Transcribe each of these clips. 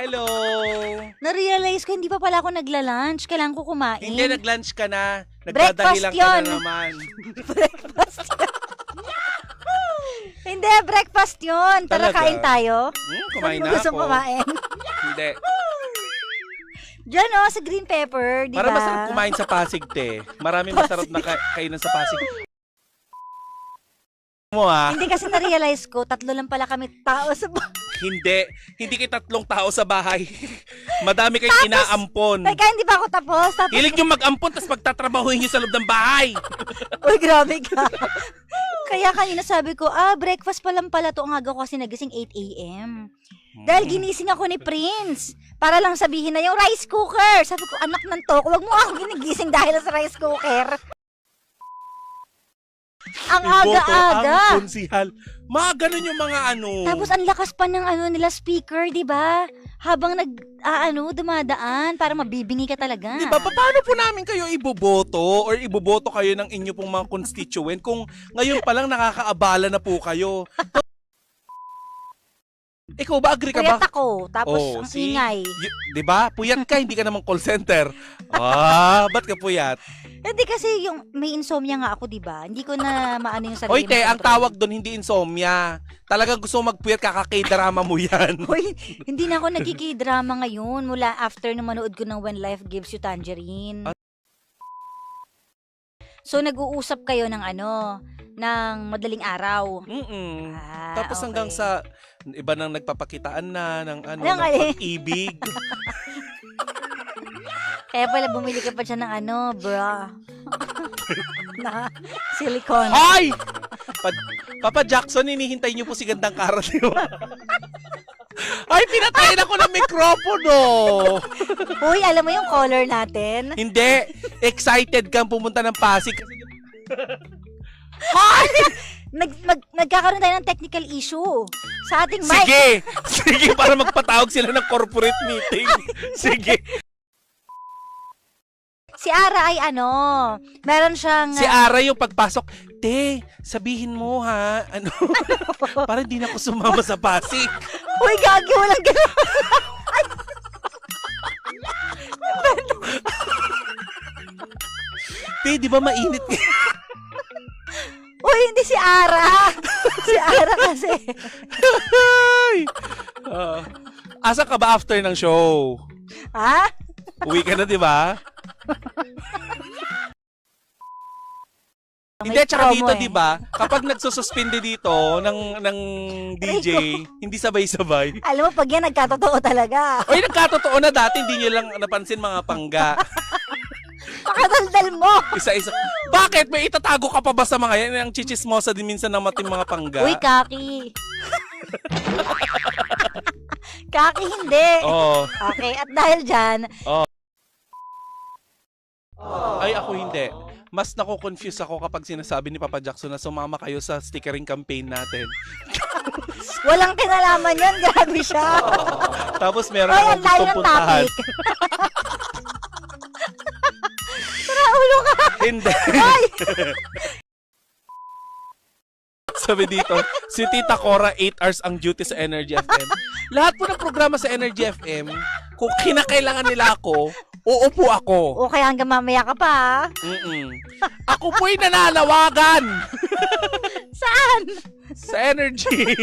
Hello! Na-realize ko, hindi pa pala ako nagla-lunch. Kailangan ko kumain. Hindi, nag-lunch ka na. Breakfast Nagdadahilan ka na yun. naman. Breakfast yun. Hindi, breakfast yun. Tara, Talaga? kain tayo. Kumain Saan mo na gusto ako. kumain? Hindi. Diyan sa green pepper, di ba? Para masarap kumain sa Pasig, te. Marami masarap na kainan sa Pasig. Mo Hindi kasi na-realize ko, 3 lang pala kami tao sa Hindi. Hindi kayo 3 tao sa bahay. Madami kayong inaampon. Teka, hindi pa ako tapos. Hilig nyo mag-ampon, tapos magtatrabahuhin nyo sa loob ng bahay. Uy, grabe ka. Kaya kanina sabi ko, breakfast pa lang pala to. Ang aga ko kasi nagising 8 a.m. Dahil ginising ako ni Prince. Para lang sabihin na yung rice cooker. Sabi ko, anak ng toko, wag mo ako ginigising dahil sa rice cooker. Ang aga-aga. Ang konsihal. Mga ganun yung mga ano. Tapos ang lakas pa ng nila speaker, di ba? Habang dumadaan, para mabibingi ka talaga. Di ba? Paano po namin kayo iboboto or iboboto kayo ng inyo pong mga constituent kung ngayon pa lang nakakaabala na po kayo? Ikaw ba, agree ka ba? Puyat ako, tapos ang ingay. Di ba? Puyat ka, hindi ka naman call center. Ba't ka puyat? Hindi kasi yung may insomnia nga ako, di ba? Hindi ko na maano yung sarili. Oy, te, ang tawag doon hindi insomnia. Talagang gusto mo magpuyat, kakakay-drama mo yan. Hoy, hindi na ako nagkikidrama ngayon mula after na manood ko ng When Life Gives You Tangerine. So, nag-uusap kayo ng ng madaling araw. Tapos okay. hanggang sa iba nang nagpapakitaan na ng ng pag-ibig. Kaya pala bumili ka pa siya ng bra. Na silicone. Hoy! Papa Jackson, hinihintay niyo po si Gandang Karat. Ay, pinatayin ako ng mikropono. Uy, alam mo yung color natin? Hindi. Excited kang pumunta ng Pasig. Nagkakaroon tayo ng technical issue sa ating mic. Sige! Sige, para magpatawag sila ng corporate meeting. Sige. Si Ara ay meron siyang... Si Ara yung pagpasok, te, sabihin mo ha, para hindi na ako sumama sa Pasig. Uy, gagi, walang gano'n. Te, di ba mainit? Uy, hindi si Ara. Si Ara kasi. Asa ka ba after ng show? Ha? Uwi ka na, di ba? Hindi, tsaka dito, di ba? Kapag nagsususpinde dito ng DJ, hindi sabay-sabay. Alam mo, pag yan, nagkatotoo talaga. Oy, nagkatotoo na dati, hindi nyo lang napansin mga pangga. Pakadaldal mo. Isa-isa. Bakit? May itatago ka pa ba sa mga yan? Ang chichismosa din minsan ng mating mga pangga. Uy, Kaki. Kaki, hindi. Oo. Okay, at dahil dyan, Ay, ako hindi. Mas nako-confuse ako kapag sinasabi ni Papa Jackson na sumama kayo sa stickering campaign natin. walang kinalaman yun. Grabe siya. Tapos meron Ay, akong ang layo gustong ng puntahan. topic. Tara, ulo ka. Hindi. Sabi dito, si Tita Cora, 8 hours ang duty sa Energy FM. Lahat po ng programa sa Energy FM, kung kinakailangan nila ako, uupo ako. O kaya hanggang mamaya ka pa. Ako po'y nananawagan Saan? sa Energy.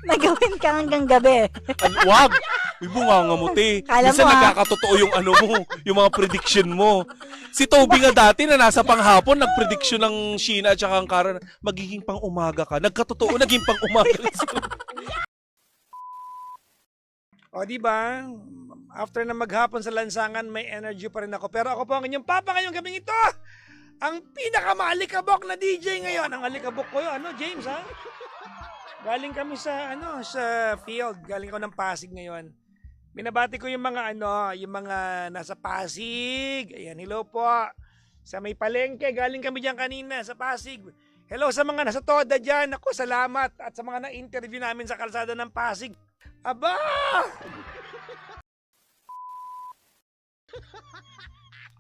Nagawin ka hanggang gabi. Wag! Ibunganga mo, te. Kala Minsan mo, nagkakatotoo yung mo, yung mga prediction mo. Si Toby nga dati na nasa panghapon, nagprediction ng Sheena at saka ang Kara, magiging pang umaga ka. Nagkatotoo, naging pang umaga. O, di ba? After na maghapon sa lansangan, may energy pa rin ako. Pero ako po ang inyong papa ngayong gabing ito. Ang pinakamaalikabok na DJ ngayon. Ang alikabok ko yun. James, ha? Galing kami sa, sa field. Galing ko ng Pasig ngayon. Binabati ko yung mga, yung mga nasa Pasig. Ayan, hello po. Sa may palengke, galing kami dyan kanina sa Pasig. Hello sa mga nasa Toda dyan. Ako, salamat. At sa mga na-interview namin sa kalsada ng Pasig. Aba!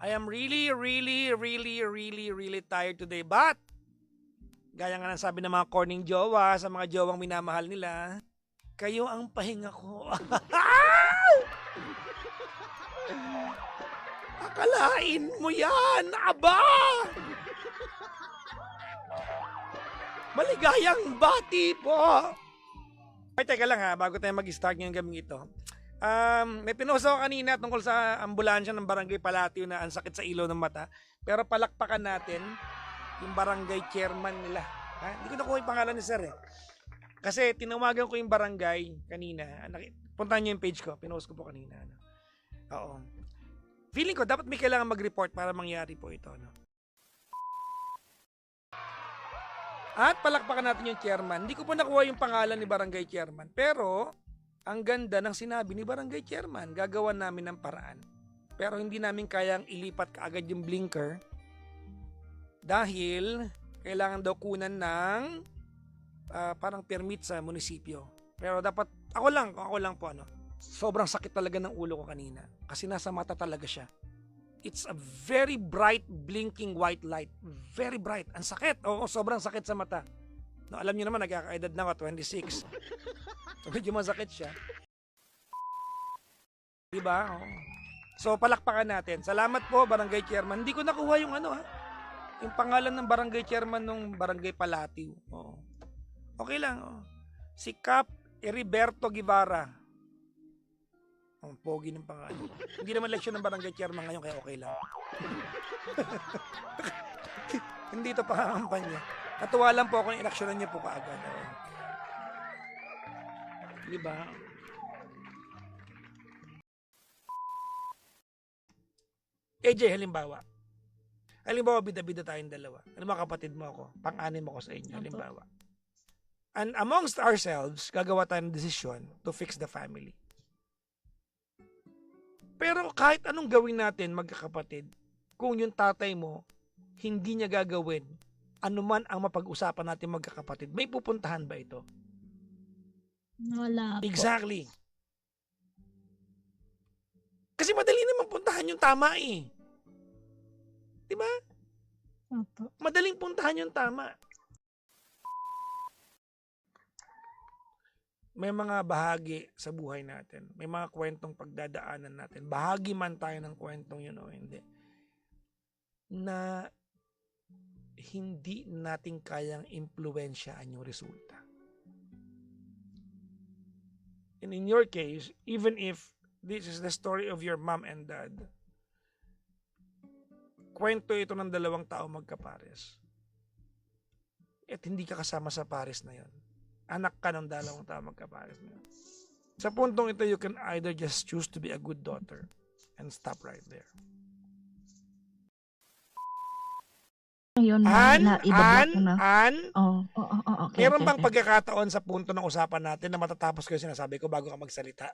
I am really tired today. But, gaya nga ng sabi ng mga corning jowa sa mga jowang minamahal nila, Kayo ang pahinga ko. Akalain mo yan, aba! Maligayang bati po! Ay, teka lang ha, bago tayo mag-start ngayong gabing ito. May pinost ako kanina tungkol sa ambulansya ng Barangay Palatio na ang sakit sa ilaw ng mata. Pero palakpakan natin yung barangay chairman nila. Ha? Hindi ko nakuha yung pangalan ni sir eh. Kasi tinawagan ko yung barangay kanina. Puntahan niyo yung page ko. Pinost ko po kanina. Ano? Oo. Feeling ko dapat may kailangan mag-report para mangyari po ito. No? At palakpakan natin yung chairman. Hindi ko po nakuha yung pangalan ni barangay chairman. Pero ang ganda ng sinabi ni barangay chairman. Gagawan namin ng paraan. Pero hindi namin kayang ilipat kaagad yung blinker. Dahil kailangan daw kunan ng parang permit sa munisipyo. Pero dapat, ako lang po sobrang sakit talaga ng ulo ko kanina. Kasi nasa mata talaga siya. It's a very bright blinking white light. Very bright. Ang sakit. Oo, sobrang sakit sa mata. No, alam niyo naman, nagkakaedad na ako, 26. So, medyo masakit siya. Diba? Oo. So, palakpakan natin. Salamat po, barangay chairman. Hindi ko nakuha yung yung pangalan ng barangay chairman ng Barangay Palatio. Oo. Okay lang. Oo. Si Cap Heriberto Guevara. Ang pogi ng pangalan. Hindi naman leksyon ng barangay chairman ngayon, kaya okay lang. Hindi ito pangangampanya. Natuwa lang po ako na inaksyonan niyo po kaagad. Diba? AJ, halimbawa, bida-bida tayong dalawa. Ano mga kapatid mo ako? Pang-anim ako sa inyo, halimbawa. And amongst ourselves, gagawa tayo ng desisyon to fix the family. Pero kahit anong gawin natin, magkakapatid, kung yung tatay mo, hindi niya gagawin, anuman ang mapag-usapan natin magkakapatid, may pupuntahan ba ito? Wala po. Exactly. Kasi madali naman puntahan yung tama eh. Diba? Opo. Madaling puntahan yung tama. May mga bahagi sa buhay natin. May mga kwentong pagdadaanan natin. Bahagi man tayo ng kwentong yun o hindi. Na hindi natin kayang impluwensyaan yung resulta. And in your case, even if this is the story of your mom and dad, kwento ito ng dalawang tao magkapares. At hindi ka kasama sa pares na yon. Anak ka ng dalawang tao magkapares na yun. Sa puntong ito, you can either just choose to be a good daughter and stop right there. Yun na, ibablock ko na. Okay, Meron bang okay. pagkakataon sa punto ng usapan natin na matatapos ko yung sinasabi ko bago ka magsalita?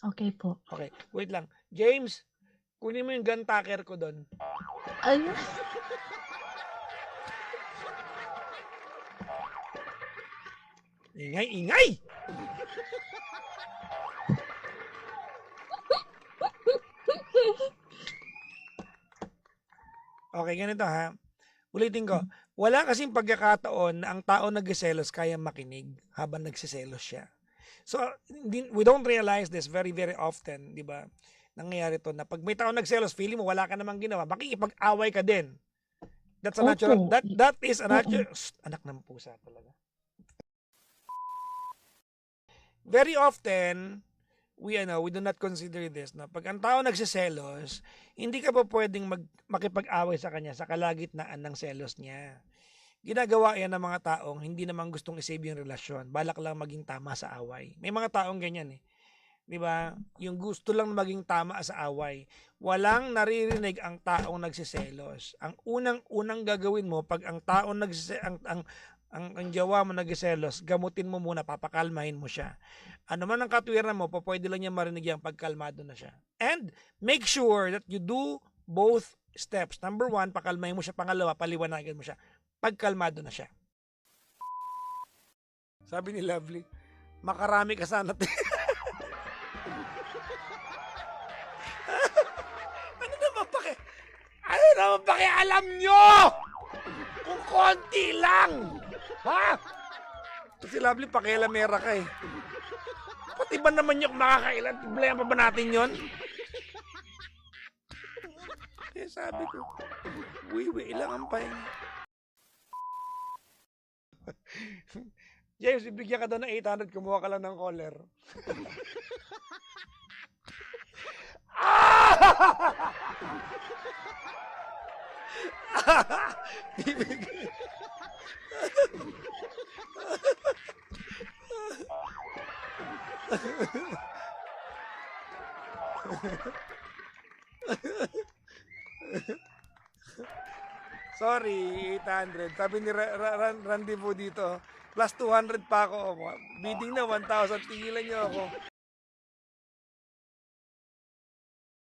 Okay po. Okay, wait lang. James, kunin mo yung gun tacker ko doon. Ay, Ingay! Okay, ganito ha. Ulitin ko. Wala kasing pagkakataon na ang tao nagsiselos kaya makinig habang nagsiselos siya. So, we don't realize this very, very often, di ba? Nangyayari to na pag may tao nagselos, feeling mo wala ka namang ginawa, makikipag-away ka din. That's a natural, Opo. that is a natural, anak ng pusa talaga. Very often, we do not consider this na pag ang tao nagsiselos, hindi ka pa pwedeng makipag-away sa kanya sa kalagitnaan ng selos niya. Ginagawa yan ng mga taong hindi naman gustong isave yung relasyon. Balak lang maging tama sa away. May mga taong ganyan eh. 'Di ba? Yung gusto lang maging tama sa away. Walang naririnig ang taong nagsiselos. Ang unang gagawin mo pag ang taong ang jowa mo nagsiselos, gamutin mo muna, papakalmahin mo siya. Ano man ang katwiran mo, pwede lang niya marinig yan pagkalmado na siya. And make sure that you do both steps. Number 1, pakalmahin mo siya. Pangalawa, paliwanagan mo siya. Pagkalmado na siya. Sabi ni Lovely, makarami ka sana. Ano naman pakialam nyo? Kung konti lang. Ha? Si Lovely, pakialamera ka eh. Pati ba naman yung makakailan? Problema pa ba natin yon? Kaya sabi ko, ilang ang pahinga. James, ibigyan ka daw ng 800, kumuha ka lang ng caller. Sorry, 800. Sabi ni Rendezvous dito, plus 200 pa ako. Bidding na 1,000. Tigilan niyo ako.